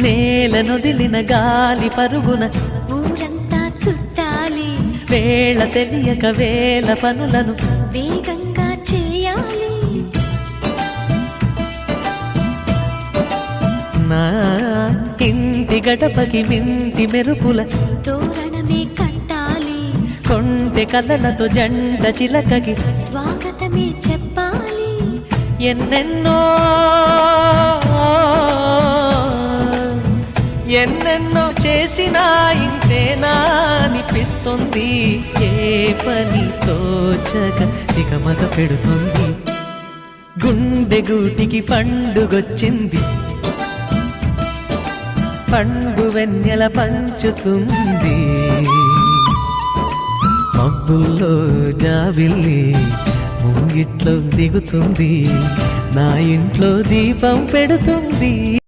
నేలనొదిలిన గాలి పరుగున ఊరంతా చుట్టాలి, వేళ తెలియక వేల పనులను వేగంగా చేయాలి. నా ఇంటి గడపకి మింటి మెరుపుల తోరణమే కట్టాలి, కొంటె కలలతో జంట చిలకకి స్వాగతమే చెప్పాలి. ఎన్నెన్నో ఎన్నెన్నో చేసినా ఇంతేనా అనిపిస్తుంది. ఏ పని తోచక దిగమగ పెడుతుంది. గుండె గూటికి పండుగొచ్చింది, పండు వెన్నెల పంచుతుంది. మబ్బుల్లో జాబిల్లి ముంగిట్లో దిగుతుంది, నా ఇంట్లో దీపం పెడుతుంది.